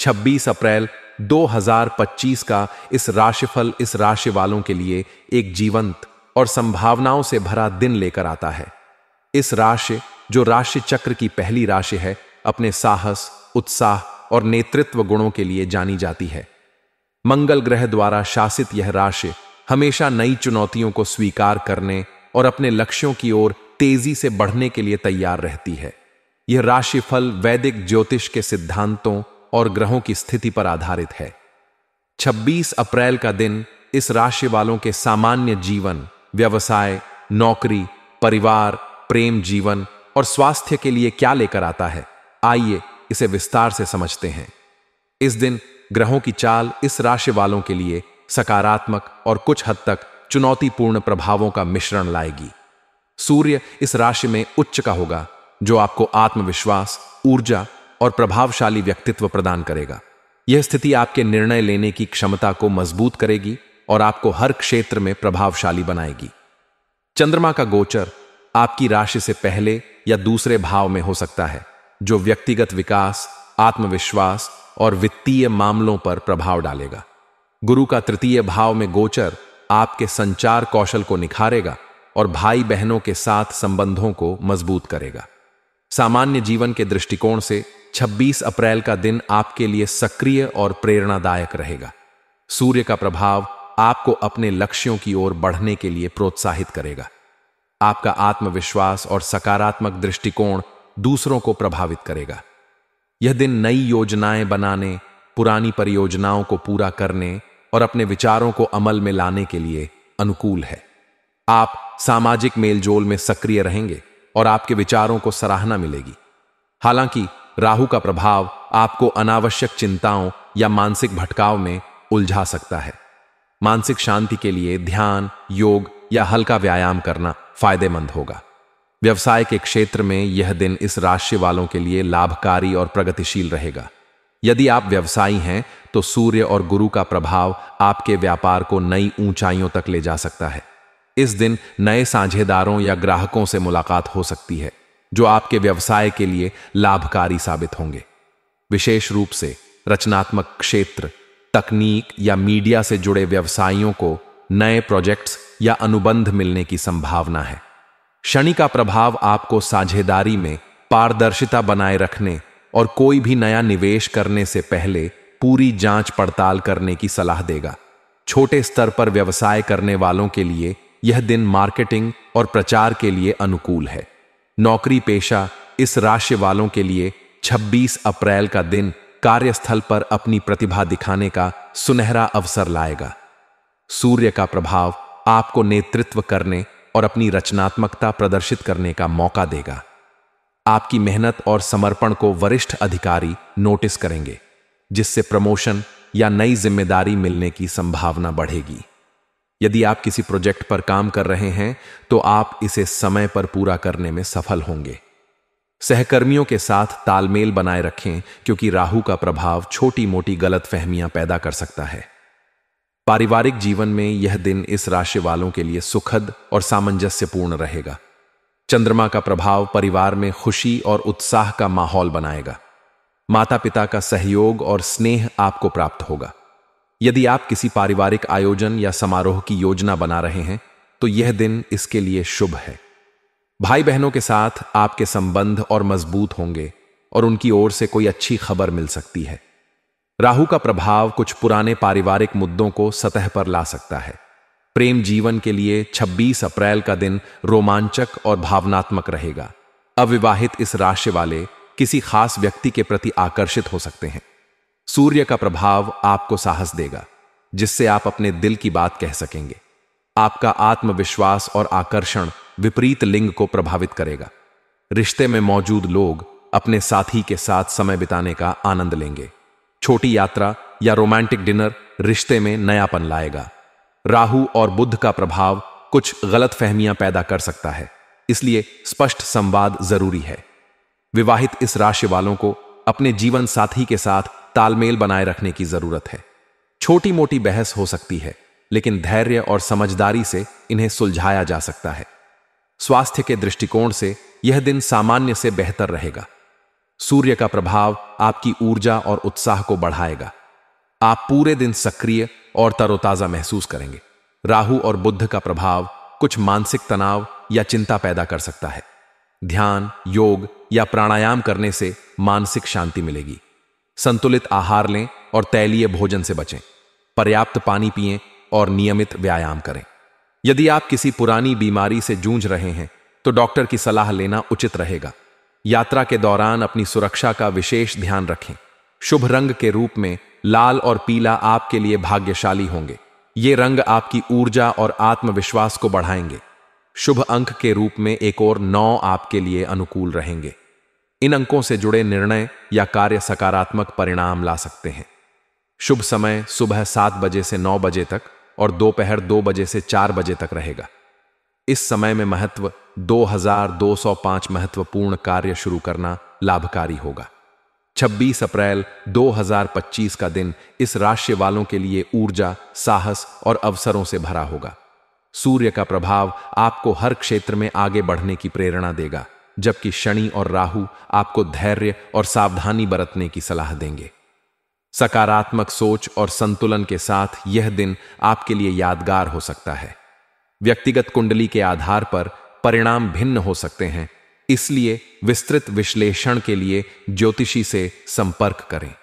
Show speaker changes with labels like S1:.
S1: 26 अप्रैल 2025 का इस राशिफल इस राशि वालों के लिए एक जीवंत और संभावनाओं से भरा दिन लेकर आता है। इस राशि, जो राशि चक्र की पहली राशि है, अपने साहस, उत्साह और नेतृत्व गुणों के लिए जानी जाती है। मंगल ग्रह द्वारा शासित यह राशि हमेशा नई चुनौतियों को स्वीकार करने और अपने लक्ष्यों की ओर तेजी से बढ़ने के लिए तैयार रहती है। यह राशिफल वैदिक ज्योतिष के सिद्धांतों और ग्रहों की स्थिति पर आधारित है। 26 अप्रैल का दिन इस राशि वालों के सामान्य जीवन, व्यवसाय, नौकरी, परिवार, प्रेम जीवन और स्वास्थ्य के लिए क्या लेकर आता है, आइए इसे विस्तार से समझते हैं। इस दिन ग्रहों की चाल इस राशि वालों के लिए सकारात्मक और कुछ हद तक चुनौतीपूर्ण प्रभावों का मिश्रण लाएगी। सूर्य इस राशि में उच्च का होगा, जो आपको आत्मविश्वास, ऊर्जा और प्रभावशाली व्यक्तित्व प्रदान करेगा। यह स्थिति आपके निर्णय लेने की क्षमता को मजबूत करेगी और आपको हर क्षेत्र में प्रभावशाली बनाएगी। चंद्रमा का गोचर आपकी राशि से पहले या दूसरे भाव में हो सकता है, जो व्यक्तिगत विकास, आत्मविश्वास और वित्तीय मामलों पर प्रभाव डालेगा। गुरु का तृतीय भाव में गोचर आपके संचार कौशल को निखारेगा और भाई बहनों के साथ संबंधों को मजबूत करेगा। सामान्य जीवन के दृष्टिकोण से 26 अप्रैल का दिन आपके लिए सक्रिय और प्रेरणादायक रहेगा। सूर्य का प्रभाव आपको अपने लक्ष्यों की ओर बढ़ने के लिए प्रोत्साहित करेगा। आपका आत्मविश्वास और सकारात्मक दृष्टिकोण दूसरों को प्रभावित करेगा। यह दिन नई योजनाएं बनाने, पुरानी परियोजनाओं को पूरा करने और अपने विचारों को अमल में लाने के लिए अनुकूल है। आप सामाजिक मेलजोल में सक्रिय रहेंगे और आपके विचारों को सराहना मिलेगी। हालांकि राहु का प्रभाव आपको अनावश्यक चिंताओं या मानसिक भटकाव में उलझा सकता है। मानसिक शांति के लिए ध्यान, योग या हल्का व्यायाम करना फायदेमंद होगा। व्यवसाय के क्षेत्र में यह दिन इस राशि वालों के लिए लाभकारी और प्रगतिशील रहेगा। यदि आप व्यवसायी हैं तो सूर्य और गुरु का प्रभाव आपके व्यापार को नई ऊंचाइयों तक ले जा सकता है। इस दिन नए साझेदारों या ग्राहकों से मुलाकात हो सकती है, जो आपके व्यवसाय के लिए लाभकारी साबित होंगे। विशेष रूप से रचनात्मक क्षेत्र, तकनीक या मीडिया से जुड़े व्यवसायियों को नए प्रोजेक्ट्स या अनुबंध मिलने की संभावना है। शनि का प्रभाव आपको साझेदारी में पारदर्शिता बनाए रखने और कोई भी नया निवेश करने से पहले पूरी जांच पड़ताल करने की सलाह देगा। छोटे स्तर पर व्यवसाय करने वालों के लिए यह दिन मार्केटिंग और प्रचार के लिए अनुकूल है। नौकरी पेशा इस राशि वालों के लिए 26 अप्रैल का दिन कार्यस्थल पर अपनी प्रतिभा दिखाने का सुनहरा अवसर लाएगा। सूर्य का प्रभाव आपको नेतृत्व करने और अपनी रचनात्मकता प्रदर्शित करने का मौका देगा। आपकी मेहनत और समर्पण को वरिष्ठ अधिकारी नोटिस करेंगे, जिससे प्रमोशन या नई जिम्मेदारी मिलने की संभावना बढ़ेगी। यदि आप किसी प्रोजेक्ट पर काम कर रहे हैं तो आप इसे समय पर पूरा करने में सफल होंगे। सहकर्मियों के साथ तालमेल बनाए रखें, क्योंकि राहु का प्रभाव छोटी मोटी गलतफहमियां पैदा कर सकता है। पारिवारिक जीवन में यह दिन इस राशि वालों के लिए सुखद और सामंजस्यपूर्ण रहेगा। चंद्रमा का प्रभाव परिवार में खुशी और उत्साह का माहौल बनाएगा। माता पिता का सहयोग और स्नेह आपको प्राप्त होगा। यदि आप किसी पारिवारिक आयोजन या समारोह की योजना बना रहे हैं तो यह दिन इसके लिए शुभ है। भाई बहनों के साथ आपके संबंध और मजबूत होंगे और उनकी ओर से कोई अच्छी खबर मिल सकती है। राहु का प्रभाव कुछ पुराने पारिवारिक मुद्दों को सतह पर ला सकता है। प्रेम जीवन के लिए 26 अप्रैल का दिन रोमांचक और भावनात्मक रहेगा। अविवाहित इस राशि वाले किसी खास व्यक्ति के प्रति आकर्षित हो सकते हैं। सूर्य का प्रभाव आपको साहस देगा, जिससे आप अपने दिल की बात कह सकेंगे। आपका आत्मविश्वास और आकर्षण विपरीत लिंग को प्रभावित करेगा। रिश्ते में मौजूद लोग अपने साथी के साथ समय बिताने का आनंद लेंगे। छोटी यात्रा या रोमांटिक डिनर रिश्ते में नयापन लाएगा। राहु और बुध का प्रभाव कुछ गलतफहमियां पैदा कर सकता है, इसलिए स्पष्ट संवाद जरूरी है। विवाहित इस राशि वालों को अपने जीवन साथी के साथ तालमेल बनाए रखने की जरूरत है। छोटी मोटी बहस हो सकती है, लेकिन धैर्य और समझदारी से इन्हें सुलझाया जा सकता है। स्वास्थ्य के दृष्टिकोण से यह दिन सामान्य से बेहतर रहेगा। सूर्य का प्रभाव आपकी ऊर्जा और उत्साह को बढ़ाएगा। आप पूरे दिन सक्रिय और तरोताजा महसूस करेंगे। राहु और बुध का प्रभाव कुछ मानसिक तनाव या चिंता पैदा कर सकता है। ध्यान, योग या प्राणायाम करने से मानसिक शांति मिलेगी। संतुलित आहार लें और तैलीय भोजन से बचें। पर्याप्त पानी पिएं और नियमित व्यायाम करें। यदि आप किसी पुरानी बीमारी से जूझ रहे हैं तो डॉक्टर की सलाह लेना उचित रहेगा। यात्रा के दौरान अपनी सुरक्षा का विशेष ध्यान रखें। शुभ रंग के रूप में लाल और पीला आपके लिए भाग्यशाली होंगे। ये रंग आपकी ऊर्जा और आत्मविश्वास को बढ़ाएंगे। शुभ अंक के रूप में एक और 9 आपके लिए अनुकूल रहेंगे। इन अंकों से जुड़े निर्णय या कार्य सकारात्मक परिणाम ला सकते हैं। शुभ समय सुबह 7 बजे से 9 बजे तक और दोपहर 2 बजे से 4 बजे तक रहेगा। इस समय में महत्व 2205 महत्वपूर्ण कार्य शुरू करना लाभकारी होगा। 26 अप्रैल 2025 का दिन इस राशि वालों के लिए ऊर्जा, साहस और अवसरों से भरा होगा। सूर्य का प्रभाव आपको हर क्षेत्र में आगे बढ़ने की प्रेरणा देगा, जबकि शनि और राहु आपको धैर्य और सावधानी बरतने की सलाह देंगे। सकारात्मक सोच और संतुलन के साथ यह दिन आपके लिए यादगार हो सकता है। व्यक्तिगत कुंडली के आधार पर परिणाम भिन्न हो सकते हैं, इसलिए विस्तृत विश्लेषण के लिए ज्योतिषी से संपर्क करें।